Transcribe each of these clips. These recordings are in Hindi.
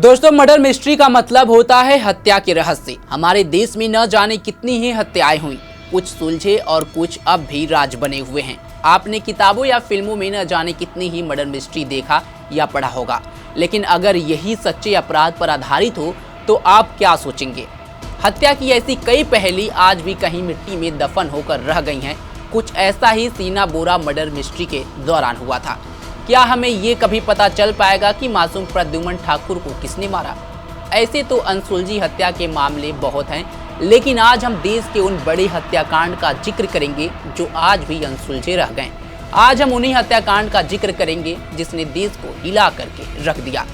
दोस्तों, मर्डर मिस्ट्री का मतलब होता है हत्या के रहस्य। हमारे देश में न जाने कितनी ही हत्याएं हुई, कुछ सुलझे और कुछ अब भी राज बने हुए हैं। आपने किताबों या फिल्मों में न जाने कितनी ही मर्डर मिस्ट्री देखा या पढ़ा होगा, लेकिन अगर यही सच्चे अपराध पर आधारित हो तो आप क्या सोचेंगे? हत्या की ऐसी कई पहेली आज भी कहीं मिट्टी में दफन होकर रह गई हैं। कुछ ऐसा ही सीना बोरा मर्डर मिस्ट्री के दौरान हुआ था। क्या हमें ये कभी पता चल पाएगा कि मासूम प्रद्युमन ठाकुर को किसने मारा? ऐसे तो अनसुलझी हत्या के मामले बहुत हैं, लेकिन आज हम देश के उन बड़े हत्याकांड का जिक्र करेंगे जो आज भी अनसुलझे रह गए। आज हम उन्हीं हत्याकांड का जिक्र करेंगे जिसने देश को हिला करके रख दिया।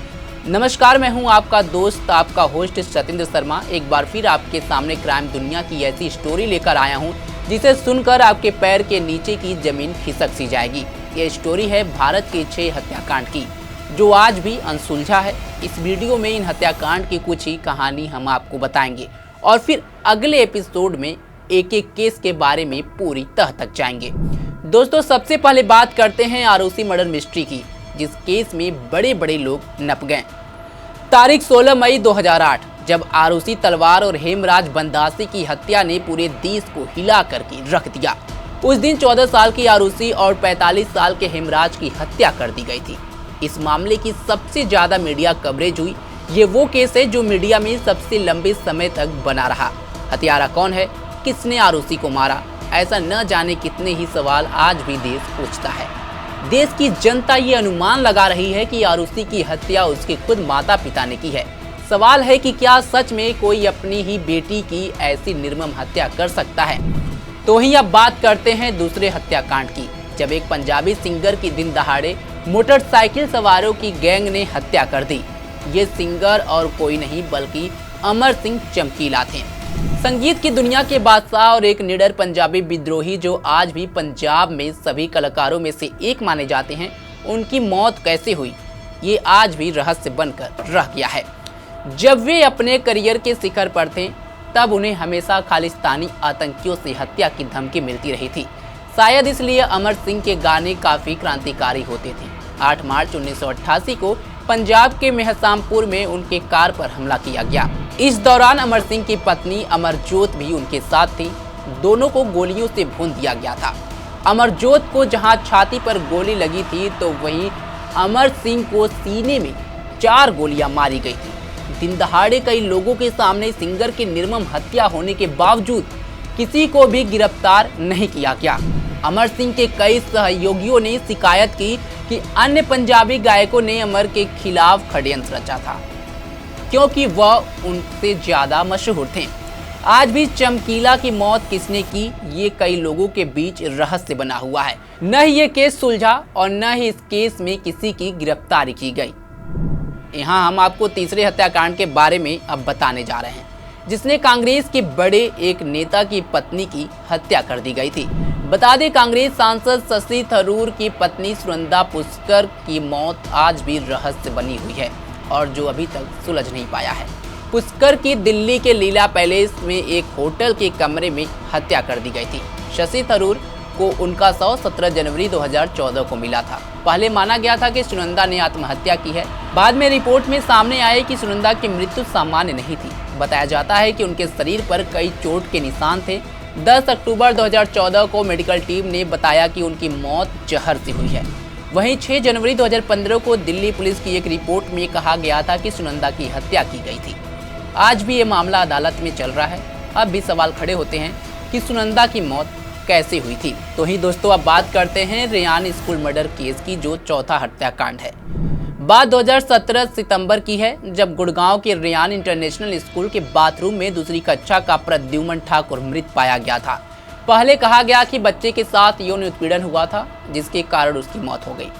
नमस्कार, मैं हूं आपका दोस्त, आपका होस्ट सत्येंद्र शर्मा। एक बार फिर आपके सामने क्राइम दुनिया की ऐसी स्टोरी लेकर आया हूं जिसे सुनकर आपके पैर के नीचे की जमीन खिसक सी जाएगी। ये स्टोरी है भारत के 6 हत्याकांड की, जो आज भी अनसुलझा है। इस वीडियो में इन हत्याकांड की कुछ ही कहानी हम आपको बताएंगे और फिर अगले एपिसोड में एक एक केस के बारे में पूरी तह तक जाएंगे। दोस्तों, सबसे पहले बात करते हैं आरुषि मर्डर मिस्ट्री की, जिस केस में बड़े बड़े लोग नप गए। तारीख 16 मई 2008, जब आरुषि तलवार और हेमराज बंदासी की हत्या ने पूरे देश को हिला करके रख दिया। उस दिन 14 साल की आरुषि और 45 साल के हेमराज की हत्या कर दी गई थी। इस मामले की सबसे ज्यादा मीडिया कवरेज हुई। ये वो केस है जो मीडिया में सबसे लंबे समय तक बना रहा। हत्यारा कौन है, किसने आरुषि को मारा, ऐसा न जाने कितने ही सवाल आज भी देश पूछता है। देश की जनता ये अनुमान लगा रही है कि आरुषि की हत्या उसके खुद माता पिता ने की है। सवाल है कि क्या सच में कोई अपनी ही बेटी की ऐसी निर्मम हत्या कर सकता है? तो ही अब बात करते हैं दूसरे हत्याकांड की, जब एक पंजाबी सिंगर की दिन दहाड़े मोटरसाइकिल सवारों की गैंग ने हत्या कर दी। ये सिंगर और कोई नहीं बल्कि अमर सिंह चमकीला थे, संगीत की दुनिया के बादशाह और एक निडर पंजाबी विद्रोही जो आज भी पंजाब में सभी कलाकारों में से एक माने जाते हैं। उनकी मौत कैसे हुई, ये आज भी रहस्य बनकर रह गया है। जब वे अपने करियर के शिखर पर थे, तब उन्हें हमेशा खालिस्तानी आतंकियों से हत्या की धमकी मिलती रही थी। शायद इसलिए अमर सिंह के गाने काफी क्रांतिकारी होते थे। 8 मार्च 1988 को पंजाब के मेहसामपुर में उनके कार पर हमला किया गया। इस दौरान अमर सिंह की पत्नी अमरजोत भी उनके साथ थी। दोनों को गोलियों से भून दिया गया था। अमरजोत को जहां छाती पर गोली लगी थी, तो वहीं अमर सिंह को सीने में 4 गोलियां मारी गई थी। दिन दहाड़े कई लोगों के सामने सिंगर की निर्मम हत्या होने के बावजूद किसी को भी गिरफ्तार नहीं किया गया। अमर सिंह के कई सहयोगियों ने शिकायत की कि अन्य पंजाबी गायकों ने अमर के खिलाफ षड्यंत्र रचा था, क्योंकि वह उनसे ज्यादा मशहूर थे। आज भी चमकीला की मौत किसने की, ये कई लोगों के बीच रहस्य बना हुआ है। न ही ये केस सुलझा और न ही इस केस में किसी की गिरफ्तारी की गई। यहाँ हम आपको तीसरे हत्याकांड के बारे में अब बताने जा रहे हैं, जिसने कांग्रेस के बड़े एक नेता की पत्नी की हत्या कर दी गई थी। बता दें, कांग्रेस सांसद शशि थरूर की पत्नी सुनंदा पुष्कर की मौत आज भी रहस्य बनी हुई है और जो अभी तक सुलझ नहीं पाया है। पुष्कर की दिल्ली के लीला पैलेस में एक होटल के कमरे में हत्या कर दी गई थी। शशि थरूर को उनका शव 17 जनवरी 2014 को मिला था। पहले माना गया था कि सुनंदा ने आत्महत्या की है। बाद में रिपोर्ट में सामने आया कि सुनंदा की मृत्यु सामान्य नहीं थी। बताया जाता है कि उनके शरीर पर कई चोट के निशान थे। 10 अक्टूबर 2014 को मेडिकल टीम ने बताया कि उनकी मौत जहर से हुई है। वहीं 6 जनवरी 2015 को दिल्ली पुलिस की एक रिपोर्ट में कहा गया था कि सुनंदा की हत्या की गई थी। आज भी ये मामला अदालत में चल रहा है। अब भी सवाल खड़े होते हैं कि सुनंदा की मौत कैसे हुई थी। तो ही दोस्तों, अब बात करते हैं रेयान स्कूल मर्डर केस की, जो चौथा हत्याकांड है। बात 2017 सितंबर की है, जब गुड़गांव के रेयान इंटरनेशनल स्कूल के बाथरूम में दूसरी कक्षा का प्रद्युमन ठाकुर मृत पाया गया था। पहले कहा गया कि बच्चे के साथ यौन उत्पीड़न हुआ था, जिसके कारण उसकी मौत हो गई।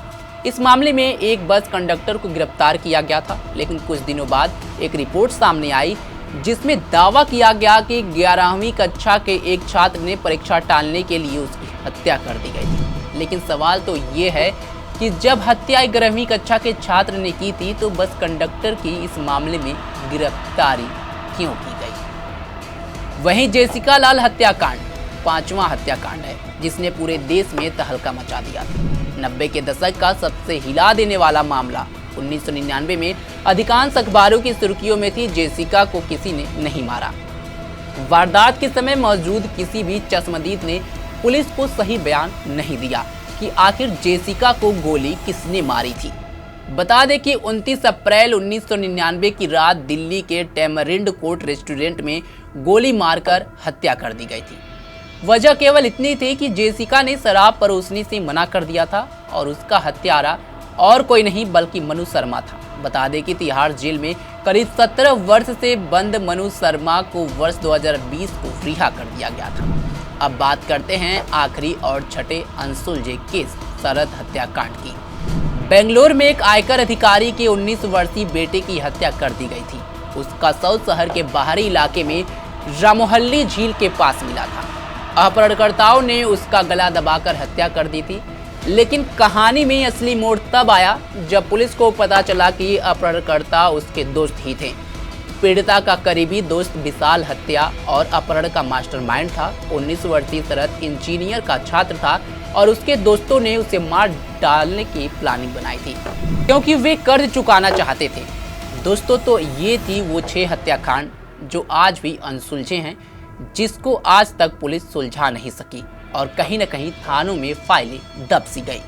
इस मामले में एक बस कंडक्टर को गिरफ्तार किया गया था, लेकिन कुछ दिनों बाद एक रिपोर्ट सामने आई जिसमें दावा किया गया कि 11वीं कक्षा के एक छात्र ने परीक्षा टालने के लिए उसकी हत्या कर दी गई थी। लेकिन सवाल तो ये है कि जब हत्या 11वीं कक्षा के छात्र ने की थी, तो बस कंडक्टर की इस मामले में गिरफ्तारी क्यों की गई? वहीं जेसिका लाल हत्याकांड 5वां हत्याकांड है, जिसने पूरे देश में तहलका मचा दिया था। 90 के दशक का सबसे हिला देने वाला मामला 1999 में अधिकांश अखबारों की सुर्खियों में थी जेसिका को किसी ने नहीं मारा। वारदात के समय मौजूद किसी भी चश्मदीद ने पुलिस को सही बयान नहीं दिया कि आखिर जेसिका को गोली किसने मारी थी। बता दें कि 29 अप्रैल 1999 की रात दिल्ली के टैमरिंड कोर्ट रेस्टोरेंट में गोली मारकर हत्या कर दी गई थी। वजह केवल इतनी थी कि जेसिका ने शराब परोसने से मना कर दिया था और उसका हत्यारा और कोई नहीं बल्कि मनु शर्मा था। बता दें कि तिहाड़ जेल में करीब 17 वर्ष से बंद मनु शर्मा को वर्ष 2020 को रिहा कर दिया गया था। अब बात करते हैं आखिरी और छठे अनसुलझे केस शरद हत्याकांड की। बेंगलोर में एक आयकर अधिकारी के 19 वर्षीय बेटे की हत्या कर दी गई थी। उसका शव शहर के बाहरी इलाके में रामोहल्ली झील के पास मिला था। अपहरणकर्ताओं ने उसका गला दबाकर हत्या कर दी थी, लेकिन कहानी में असली मोड़ तब आया जब पुलिस को पता चला कि अपहरणकर्ता उसके दोस्त ही थे। पीड़िता का करीबी दोस्त विशाल हत्या और अपहरण का मास्टरमाइंड था। 19 वर्षीय शरद इंजीनियर का छात्र था और उसके दोस्तों ने उसे मार डालने की प्लानिंग बनाई थी क्योंकि वे कर्ज चुकाना चाहते थे। दोस्तों, तो ये थी वो 6 हत्याकांड जो आज भी अनसुलझे हैं, जिसको आज तक पुलिस सुलझा नहीं सकी और कहीं न कहीं थानों में फाइलें दब सी गई।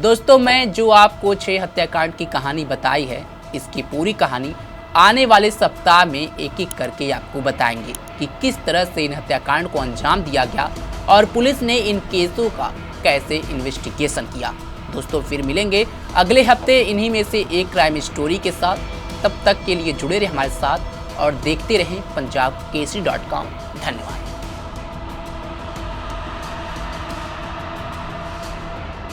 दोस्तों, मैं जो आपको 6 हत्याकांड की कहानी बताई है, इसकी पूरी कहानी आने वाले सप्ताह में एक एक करके आपको बताएंगे कि किस तरह से इन हत्याकांड को अंजाम दिया गया और पुलिस ने इन केसों का कैसे इन्वेस्टिगेशन किया। दोस्तों, फिर मिलेंगे अगले हफ्ते इन्हीं में से एक क्राइम स्टोरी के साथ। तब तक के लिए जुड़े रहे हमारे साथ और देखते रहें पंजाबकेसरी.com। धन्यवाद।